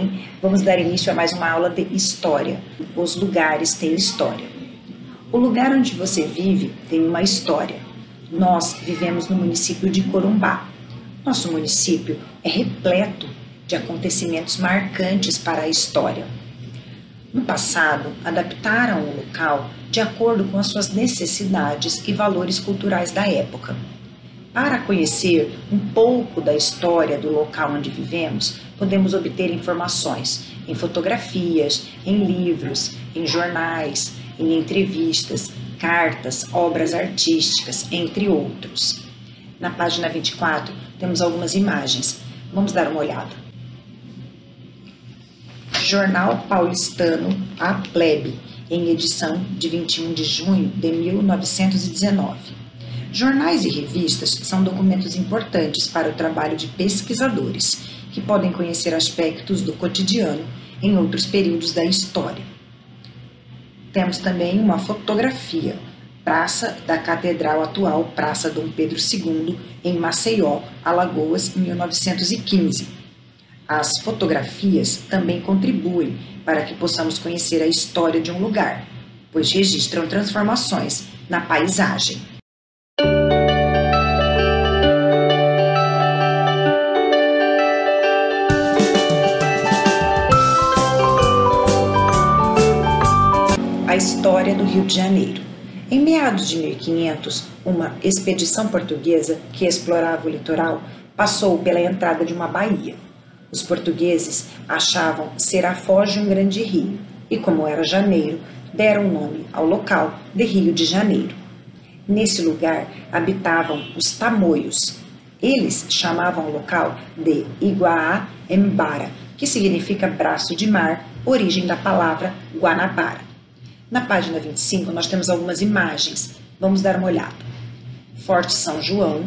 bem? Vamos dar início a mais uma aula de História. Os lugares têm história. O lugar onde você vive tem uma história. Nós vivemos no município de Corumbá. Nosso município é repleto de acontecimentos marcantes para a história. No passado, adaptaram o local de acordo com as suas necessidades e valores culturais da época. Para conhecer um pouco da história do local onde vivemos, podemos obter informações em fotografias, em livros, em jornais, em entrevistas, cartas, obras artísticas, entre outros. Na página 24, temos algumas imagens. Vamos dar uma olhada. Jornal Paulistano A Plebe, em edição de 21 de junho de 1919. Jornais e revistas são documentos importantes para o trabalho de pesquisadores, que podem conhecer aspectos do cotidiano em outros períodos da história. Temos também uma fotografia, Praça da Catedral atual, Praça Dom Pedro II, em Maceió, Alagoas, 1915. As fotografias também contribuem para que possamos conhecer a história de um lugar, pois registram transformações na paisagem. A história do Rio de Janeiro. Em meados de 1500, uma expedição portuguesa que explorava o litoral passou pela entrada de uma baía. Os portugueses achavam ser a foz de um grande rio e, como era janeiro, deram o nome ao local de Rio de Janeiro. Nesse lugar habitavam os tamoios. Eles chamavam o local de Iguaá-Embara, que significa braço de mar, origem da palavra Guanabara. Na página 25, nós temos algumas imagens. Vamos dar uma olhada. Forte São João,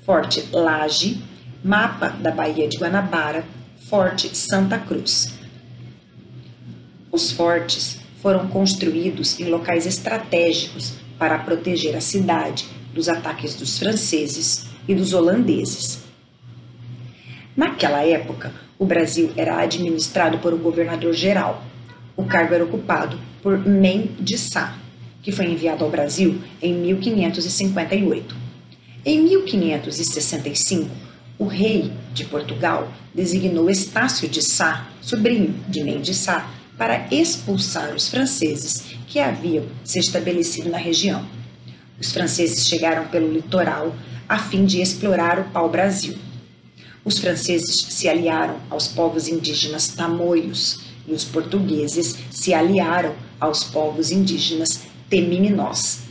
Forte Laje, mapa da Baía de Guanabara, Forte Santa Cruz. Os fortes foram construídos em locais estratégicos para proteger a cidade dos ataques dos franceses e dos holandeses. Naquela época, o Brasil era administrado por um governador-geral. O cargo era ocupado por Men de Sá, que foi enviado ao Brasil em 1558. Em 1565, o rei de Portugal designou Estácio de Sá, sobrinho de Men de Sá, para expulsar os franceses que haviam se estabelecido na região. Os franceses chegaram pelo litoral a fim de explorar o pau-brasil. Os franceses se aliaram aos povos indígenas tamoios e os portugueses se aliaram aos povos indígenas temiminós.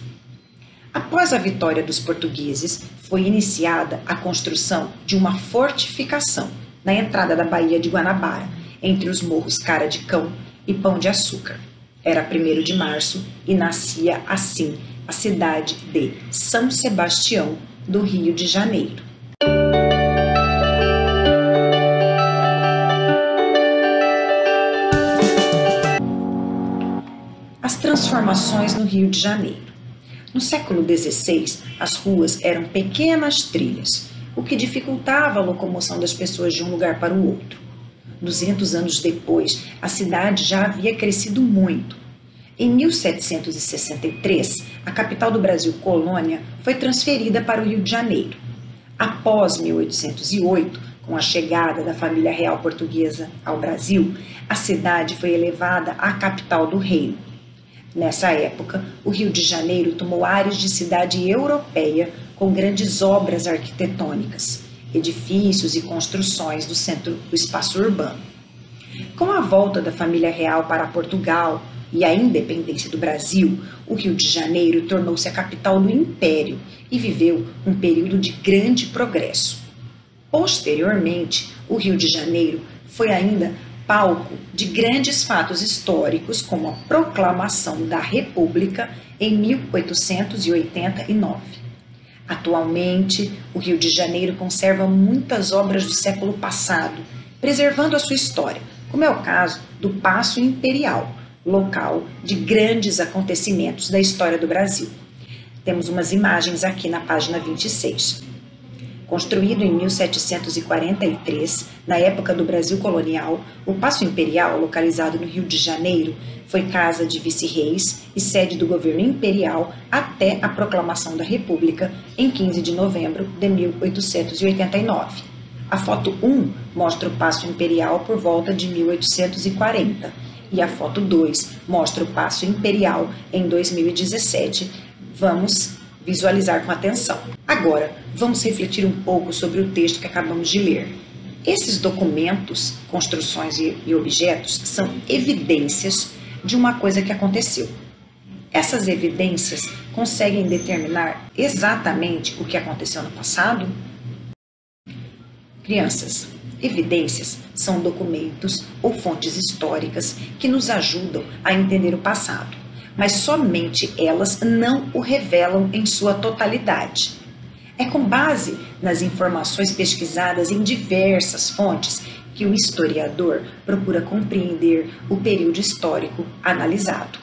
Após a vitória dos portugueses, foi iniciada a construção de uma fortificação na entrada da Baía de Guanabara, entre os morros Cara de Cão e Pão de Açúcar. Era 1º de março e nascia assim a cidade de São Sebastião do Rio de Janeiro. As transformações no Rio de Janeiro. No século XVI, as ruas eram pequenas trilhas, o que dificultava a locomoção das pessoas de um lugar para o outro. 200 anos depois, a cidade já havia crescido muito. Em 1763, a capital do Brasil, Colônia, foi transferida para o Rio de Janeiro. Após 1808, com a chegada da família real portuguesa ao Brasil, a cidade foi elevada à capital do reino. Nessa época, o Rio de Janeiro tomou ares de cidade europeia com grandes obras arquitetônicas, edifícios e construções do centro do espaço urbano. Com a volta da família real para Portugal e a independência do Brasil, o Rio de Janeiro tornou-se a capital do Império e viveu um período de grande progresso. Posteriormente, o Rio de Janeiro foi ainda palco de grandes fatos históricos, como a proclamação da República em 1889. Atualmente, o Rio de Janeiro conserva muitas obras do século passado, preservando a sua história, como é o caso do Paço Imperial, local de grandes acontecimentos da história do Brasil. Temos umas imagens aqui na página 26. Construído em 1743, na época do Brasil colonial, o Paço Imperial, localizado no Rio de Janeiro, foi casa de vice-reis e sede do governo imperial até a proclamação da República em 15 de novembro de 1889. A foto 1 mostra o Paço Imperial por volta de 1840 e a foto 2 mostra o Paço Imperial em 2017. Vamos visualizar com atenção. Agora, vamos refletir um pouco sobre o texto que acabamos de ler. Esses documentos, construções e objetos são evidências de uma coisa que aconteceu. Essas evidências conseguem determinar exatamente o que aconteceu no passado? Crianças, evidências são documentos ou fontes históricas que nos ajudam a entender o passado, mas somente elas não o revelam em sua totalidade. É com base nas informações pesquisadas em diversas fontes que o historiador procura compreender o período histórico analisado.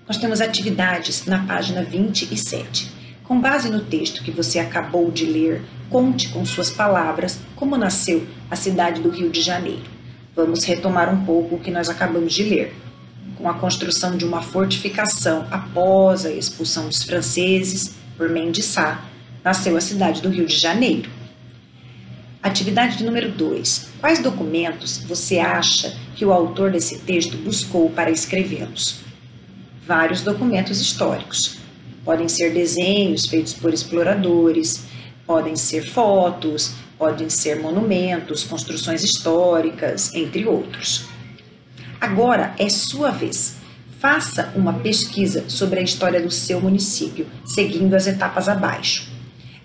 Nós temos atividades na página 27. Com base no texto que você acabou de ler, conte com suas palavras como nasceu a cidade do Rio de Janeiro. Vamos retomar um pouco o que nós acabamos de ler. Com a construção de uma fortificação após a expulsão dos franceses por Mendes Sá, nasceu a cidade do Rio de Janeiro. Atividade de número 2. Quais documentos você acha que o autor desse texto buscou para escrevê-los? Vários documentos históricos. Podem ser desenhos feitos por exploradores, podem ser fotos, podem ser monumentos, construções históricas, entre outros. Agora é sua vez. Faça uma pesquisa sobre a história do seu município, seguindo as etapas abaixo.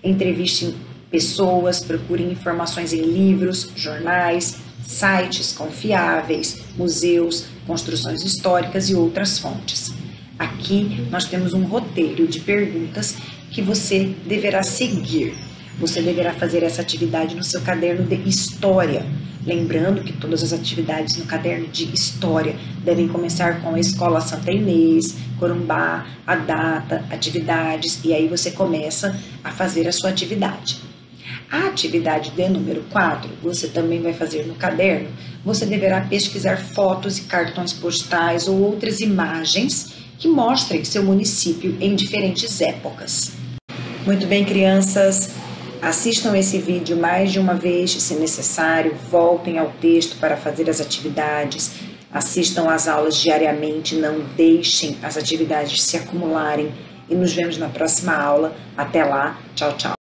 Entreviste pessoas, procure informações em livros, jornais, sites confiáveis, museus, construções históricas e outras fontes. Aqui nós temos um roteiro de perguntas que você deverá seguir. Você deverá fazer essa atividade no seu caderno de história. Lembrando que todas as atividades no caderno de história devem começar com a Escola Santa Inês, Corumbá, a data, atividades, e aí você começa a fazer a sua atividade. A atividade de número 4, você também vai fazer no caderno. Você deverá pesquisar fotos e cartões postais ou outras imagens que mostrem seu município em diferentes épocas. Muito bem, crianças. Assistam esse vídeo mais de uma vez, se necessário, voltem ao texto para fazer as atividades, assistam às aulas diariamente, não deixem as atividades se acumularem e nos vemos na próxima aula. Até lá, tchau, tchau.